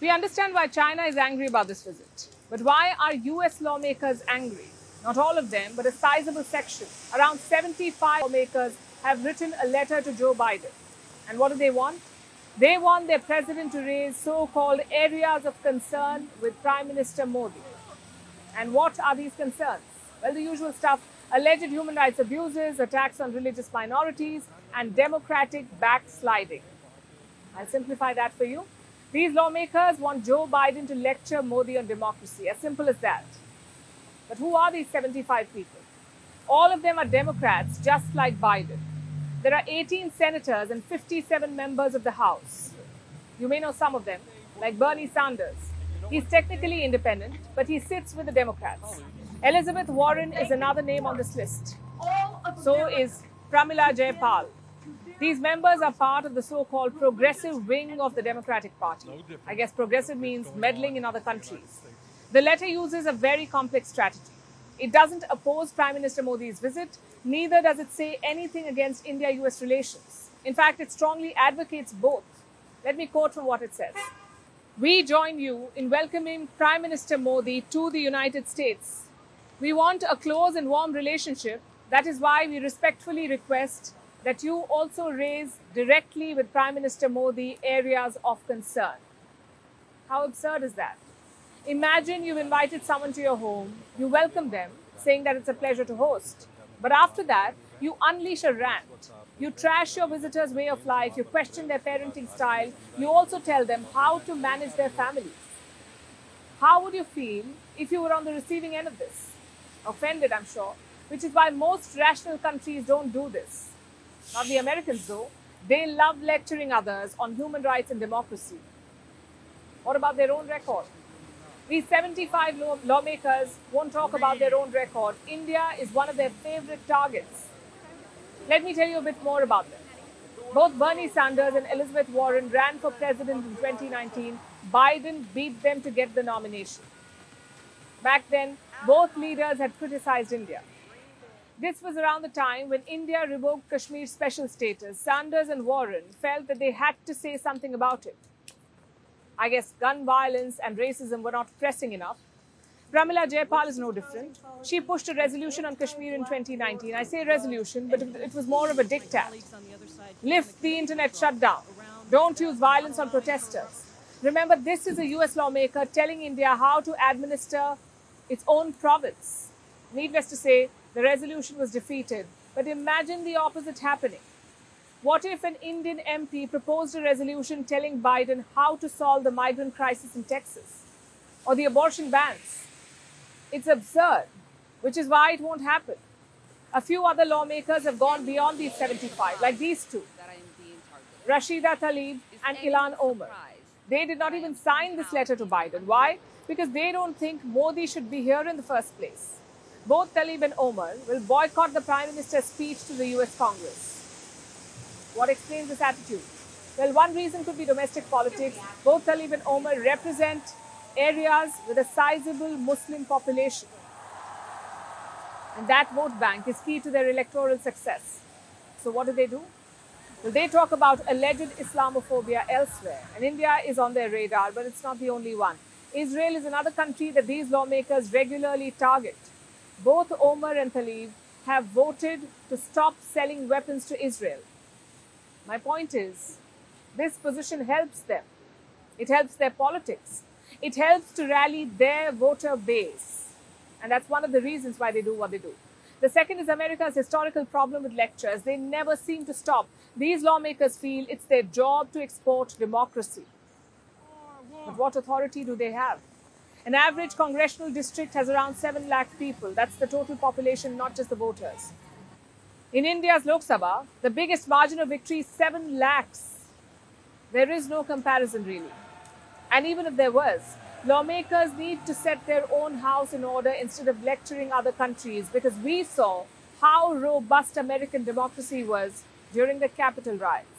We understand why China is angry about this visit. But why are US lawmakers angry? Not all of them, but a sizable section. Around 75 lawmakers have written a letter to Joe Biden. And what do they want? They want their president to raise so-called areas of concern with Prime Minister Modi. And what are these concerns? Well, the usual stuff: alleged human rights abuses, attacks on religious minorities, and democratic backsliding. I'll simplify that for you. These lawmakers want Joe Biden to lecture Modi on democracy, as simple as that. But who are these 75 people? All of them are Democrats, just like Biden. There are 18 senators and 57 members of the House. You may know some of them, like Bernie Sanders. He's technically independent, but he sits with the Democrats. Elizabeth Warren is another name on this list. So is Pramila Jayapal. These members are part of the so-called progressive wing of the Democratic Party. I guess progressive means meddling in other countries. The letter uses a very complex strategy. It doesn't oppose Prime Minister Modi's visit, neither does it say anything against India-US relations. In fact, it strongly advocates both. Let me quote from what it says. "We join you in welcoming Prime Minister Modi to the United States. We want a close and warm relationship. That is why we respectfully request that you also raise directly with Prime Minister Modi areas of concern." How absurd is that? Imagine you've invited someone to your home, you welcome them, saying that it's a pleasure to host. But after that, you unleash a rant. You trash your visitors' way of life, you question their parenting style, you also tell them how to manage their families. How would you feel if you were on the receiving end of this? Offended, I'm sure, which is why most rational countries don't do this. Not the Americans, though. They love lecturing others on human rights and democracy. What about their own record? These 75 lawmakers won't talk about their own record. India is one of their favorite targets. Let me tell you a bit more about them. Both Bernie Sanders and Elizabeth Warren ran for president in 2019. Biden beat them to get the nomination. Back then, both leaders had criticized India. This was around the time when India revoked Kashmir's special status. Sanders and Warren felt that they had to say something about it. I guess gun violence and racism were not pressing enough. Pramila Jayapal is no different. She pushed a resolution on Kashmir in 2019. I say resolution, but it was more of a diktat. Lift the internet shutdown. Don't use violence on protesters. Remember, this is a US lawmaker telling India how to administer its own province. Needless to say, the resolution was defeated. But imagine the opposite happening. What if an Indian MP proposed a resolution telling Biden how to solve the migrant crisis in Texas or the abortion bans? It's absurd, which is why it won't happen. A few other lawmakers have gone beyond these 75, like these two, Rashida Tlaib and Ilhan Omar. They did not even sign this letter to Biden. Why? Because they don't think Modi should be here in the first place. Both Tlaib and Omar will boycott the Prime Minister's speech to the US Congress. What explains this attitude? Well, one reason could be domestic politics. Both Tlaib and Omar represent areas with a sizable Muslim population. And that vote bank is key to their electoral success. So what do? Well, they talk about alleged Islamophobia elsewhere. And India is on their radar, but it's not the only one. Israel is another country that these lawmakers regularly target. Both Omar and Tlaib have voted to stop selling weapons to Israel. My point is, this position helps them. It helps their politics. It helps to rally their voter base. And that's one of the reasons why they do what they do. The second is America's historical problem with lectures. They never seem to stop. These lawmakers feel it's their job to export democracy. But what authority do they have? An average congressional district has around 7 lakh people. That's the total population, not just the voters. In India's Lok Sabha, the biggest margin of victory is 7 lakhs. There is no comparison, really. And even if there was, lawmakers need to set their own house in order instead of lecturing other countries, because we saw how robust American democracy was during the Capitol riots.